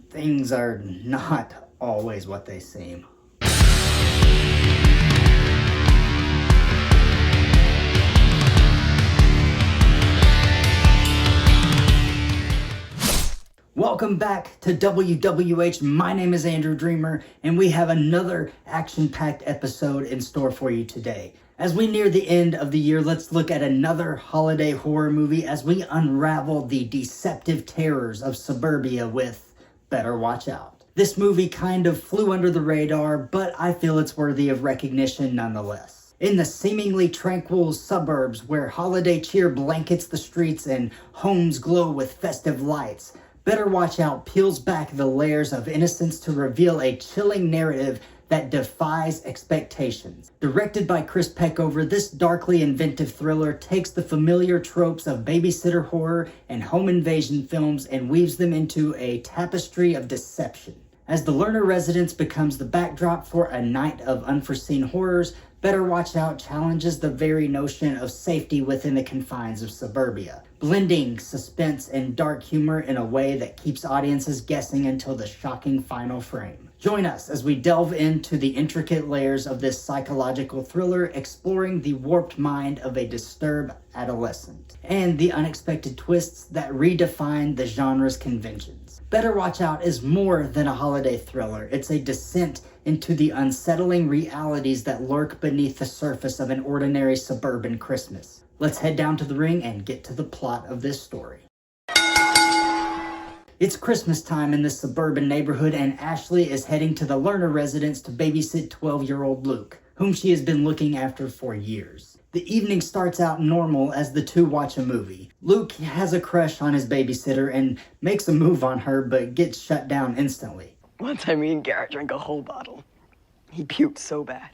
things are not always what they seem. Welcome back to WWH. My name is Andrew Dreamer, and we have another action-packed episode in store for you today. As we near the end of the year, let's look at another holiday horror movie as we unravel the deceptive terrors of suburbia with Better Watch Out. This movie kind of flew under the radar, but I feel it's worthy of recognition nonetheless. In the seemingly tranquil suburbs where holiday cheer blankets the streets and homes glow with festive lights, Better Watch Out peels back the layers of innocence to reveal a chilling narrative that defies expectations. Directed by Chris Peckover, this darkly inventive thriller takes the familiar tropes of babysitter horror and home invasion films and weaves them into a tapestry of deception. As the Lerner residence becomes the backdrop for a night of unforeseen horrors, Better Watch Out challenges the very notion of safety within the confines of suburbia, blending suspense and dark humor in a way that keeps audiences guessing until the shocking final frame. Join us as we delve into the intricate layers of this psychological thriller, exploring the warped mind of a disturbed adolescent and the unexpected twists that redefine the genre's conventions. Better Watch Out is more than a holiday thriller. It's a descent into the unsettling realities that lurk beneath the surface of an ordinary suburban Christmas. Let's head down to the ring and get to the plot of this story. It's Christmas time in this suburban neighborhood, and Ashley is heading to the Lerner residence to babysit 12-year-old Luke, whom she has been looking after for years. The evening starts out normal as the two watch a movie. Luke has a crush on his babysitter and makes a move on her, but gets shut down instantly. One time me and Garrett drank a whole bottle. He puked so bad.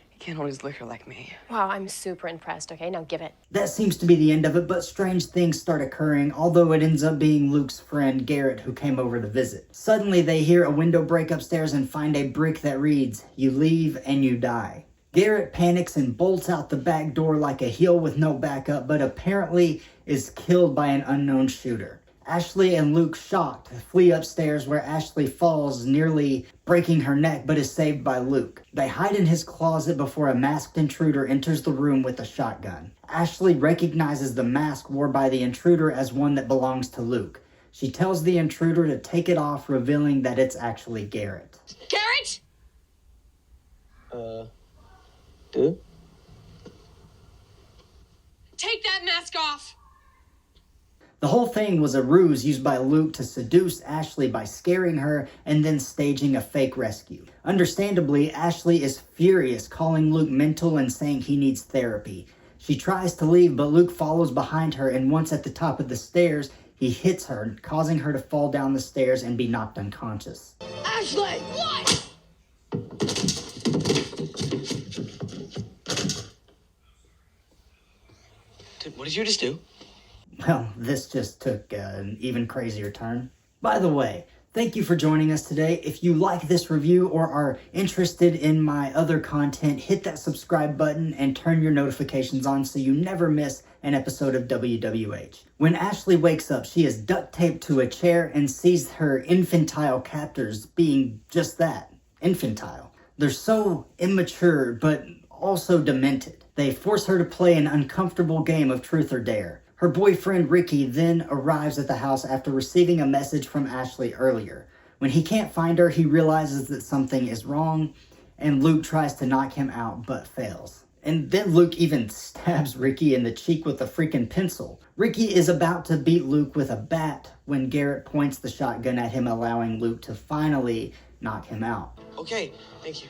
He can't hold his liquor like me. Wow, I'm super impressed. Okay, now give it. That seems to be the end of it, but strange things start occurring, although it ends up being Luke's friend Garrett who came over to visit. Suddenly they hear a window break upstairs and find a brick that reads, "You leave and you die." Garrett panics and bolts out the back door like a heel with no backup, but apparently is killed by an unknown shooter. Ashley and Luke, shocked, flee upstairs where Ashley falls, nearly breaking her neck, but is saved by Luke. They hide in his closet before a masked intruder enters the room with a shotgun. Ashley recognizes the mask worn by the intruder as one that belongs to Luke. She tells the intruder to take it off, revealing that it's actually Garrett. Garrett? Dude? Take that mask off! The whole thing was a ruse used by Luke to seduce Ashley by scaring her and then staging a fake rescue. Understandably, Ashley is furious, calling Luke mental and saying he needs therapy. She tries to leave, but Luke follows behind her, and once at the top of the stairs, he hits her, causing her to fall down the stairs and be knocked unconscious. Ashley! What? Dude, what did you just do? Well, this just took an even crazier turn. By the way, thank you for joining us today. If you like this review or are interested in my other content, hit that subscribe button and turn your notifications on so you never miss an episode of WWH. When Ashley wakes up, she is duct taped to a chair and sees her infantile captors being just that, infantile. They're so immature, but also demented. They force her to play an uncomfortable game of truth or dare. Her boyfriend Ricky then arrives at the house after receiving a message from Ashley earlier. When he can't find her, he realizes that something is wrong, and Luke tries to knock him out but fails. And then Luke even stabs Ricky in the cheek with a freaking pencil. Ricky is about to beat Luke with a bat when Garrett points the shotgun at him, allowing Luke to finally knock him out. Okay, thank you.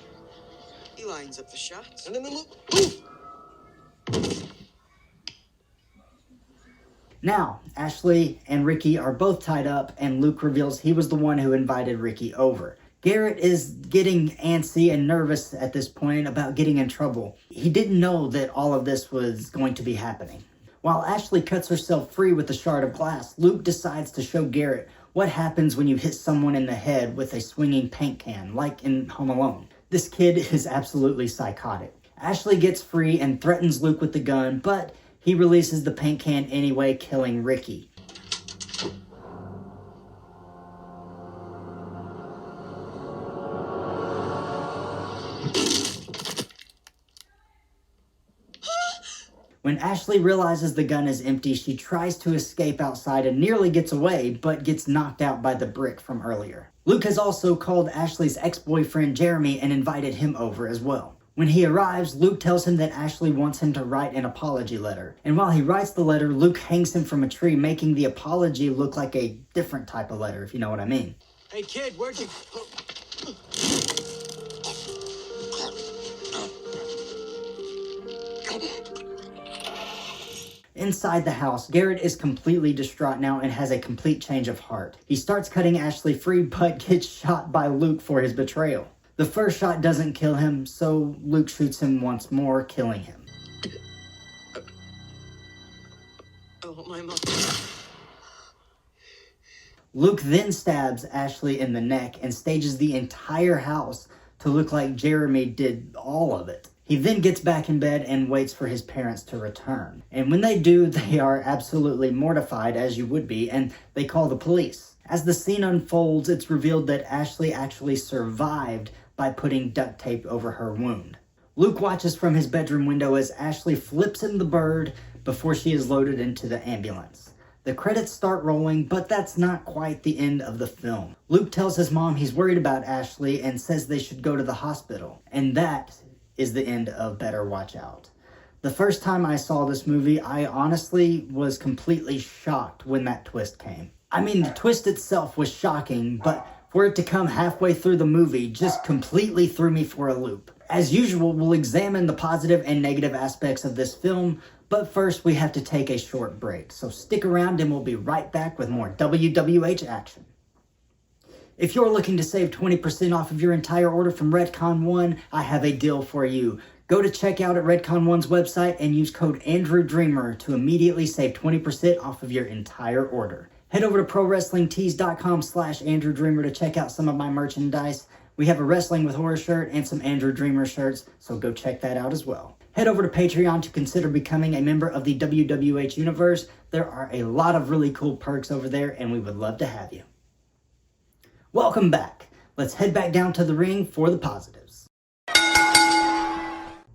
He lines up the shots. And then Luke. Oof! Now, Ashley and Ricky are both tied up, and Luke reveals he was the one who invited Ricky over. Garrett is getting antsy and nervous at this point about getting in trouble. He didn't know that all of this was going to be happening. While Ashley cuts herself free with a shard of glass, Luke decides to show Garrett what happens when you hit someone in the head with a swinging paint can, like in Home Alone. This kid is absolutely psychotic. Ashley gets free and threatens Luke with the gun, but he releases the paint can anyway, killing Ricky. When Ashley realizes the gun is empty, she tries to escape outside and nearly gets away, but gets knocked out by the brick from earlier. Luke has also called Ashley's ex-boyfriend Jeremy and invited him over as well. When he arrives, Luke tells him that Ashley wants him to write an apology letter. And while he writes the letter, Luke hangs him from a tree, making the apology look like a different type of letter, if you know what I mean. Hey, kid, where'd you... Inside the house, Garrett is completely distraught now and has a complete change of heart. He starts cutting Ashley free, but gets shot by Luke for his betrayal. The first shot doesn't kill him, so Luke shoots him once more, killing him. Oh, my mom. Luke then stabs Ashley in the neck and stages the entire house to look like Jeremy did all of it. He then gets back in bed and waits for his parents to return. And when they do, they are absolutely mortified, as you would be, and they call the police. As the scene unfolds, it's revealed that Ashley actually survived by putting duct tape over her wound. Luke watches from his bedroom window as Ashley flips in the bird before she is loaded into the ambulance. The credits start rolling, but that's not quite the end of the film. Luke tells his mom he's worried about Ashley and says they should go to the hospital. And that is the end of Better Watch Out. The first time I saw this movie, I honestly was completely shocked when that twist came. I mean, the twist itself was shocking, but for it to come halfway through the movie just completely threw me for a loop. As usual, we'll examine the positive and negative aspects of this film, but first we have to take a short break. So stick around and we'll be right back with more WWH action. If you're looking to save 20% off of your entire order from Redcon One, I have a deal for you. Go to checkout at Redcon One's website and use code AndrewDreamer to immediately save 20% off of your entire order. Head over to ProWrestlingTees.com/AndrewDreamer to check out some of my merchandise. We have a Wrestling with Horror shirt and some Andrew Dreamer shirts, so go check that out as well. Head over to Patreon to consider becoming a member of the WWH Universe. There are a lot of really cool perks over there, and we would love to have you. Welcome back. Let's head back down to the ring for the positives.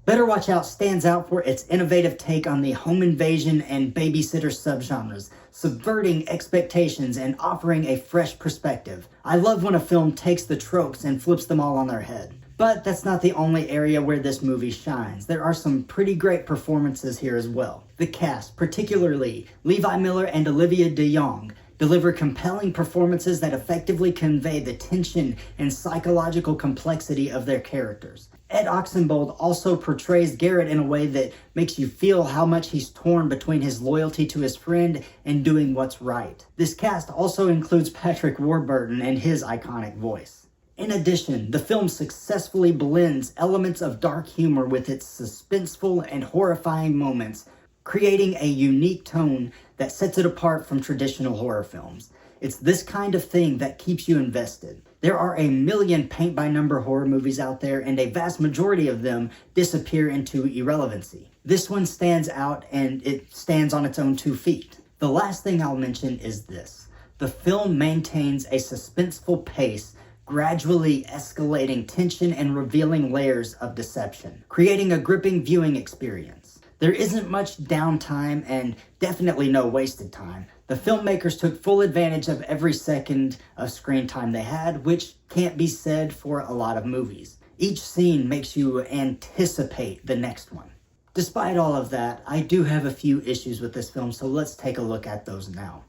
Better Watch Out stands out for its innovative take on the home invasion and babysitter subgenres, subverting expectations and offering a fresh perspective. I love when a film takes the tropes and flips them all on their head. But that's not the only area where this movie shines. There are some pretty great performances here as well. The cast, particularly Levi Miller and Olivia de Jong, deliver compelling performances that effectively convey the tension and psychological complexity of their characters. Ed Oxenbould also portrays Garrett in a way that makes you feel how much he's torn between his loyalty to his friend and doing what's right. This cast also includes Patrick Warburton and his iconic voice. In addition, the film successfully blends elements of dark humor with its suspenseful and horrifying moments, creating a unique tone that sets it apart from traditional horror films. It's this kind of thing that keeps you invested. There are a million paint-by-number horror movies out there, and a vast majority of them disappear into irrelevancy. This one stands out, and it stands on its own 2 feet. The last thing I'll mention is this. The film maintains a suspenseful pace, gradually escalating tension and revealing layers of deception, creating a gripping viewing experience. There isn't much downtime and definitely no wasted time. The filmmakers took full advantage of every second of screen time they had, which can't be said for a lot of movies. Each scene makes you anticipate the next one. Despite all of that, I do have a few issues with this film, so let's take a look at those now.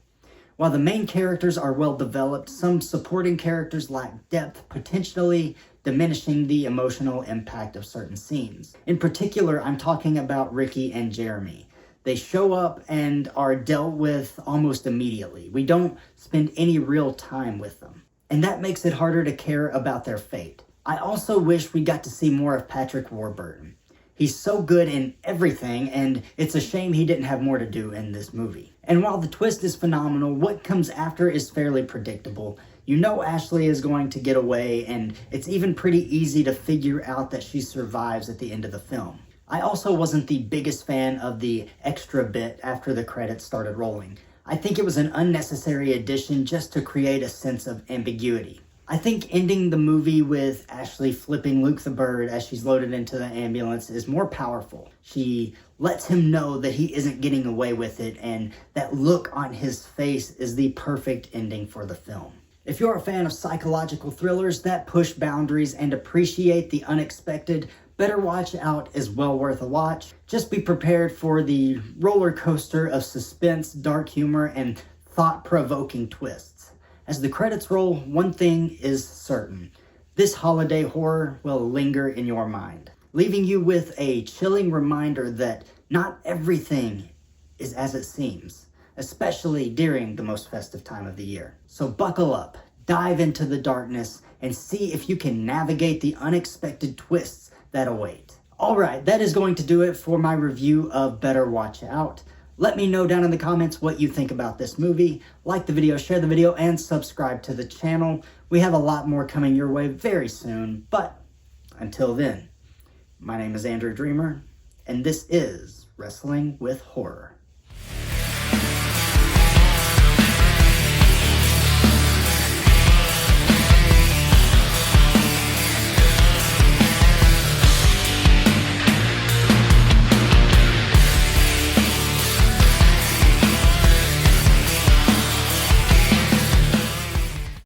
While the main characters are well developed, some supporting characters lack depth, potentially diminishing the emotional impact of certain scenes. In particular, I'm talking about Ricky and Jeremy. They show up and are dealt with almost immediately. We don't spend any real time with them, and that makes it harder to care about their fate. I also wish we got to see more of Patrick Warburton. He's so good in everything, and it's a shame he didn't have more to do in this movie. And while the twist is phenomenal, what comes after is fairly predictable. You know Ashley is going to get away, and it's even pretty easy to figure out that she survives at the end of the film. I also wasn't the biggest fan of the extra bit after the credits started rolling. I think it was an unnecessary addition just to create a sense of ambiguity. I think ending the movie with Ashley flipping Luke the bird as she's loaded into the ambulance is more powerful. She lets him know that he isn't getting away with it, and that look on his face is the perfect ending for the film. If you're a fan of psychological thrillers that push boundaries and appreciate the unexpected, Better Watch Out is well worth a watch. Just be prepared for the roller coaster of suspense, dark humor, and thought-provoking twists. As the credits roll, one thing is certain. This holiday horror will linger in your mind, leaving you with a chilling reminder that not everything is as it seems, especially during the most festive time of the year. So buckle up, dive into the darkness, and see if you can navigate the unexpected twists that await. Alright, that is going to do it for my review of Better Watch Out. Let me know down in the comments what you think about this movie. Like the video, share the video, and subscribe to the channel. We have a lot more coming your way very soon, but until then, my name is Andrew Dreamer, and this is Wrestling with Horror.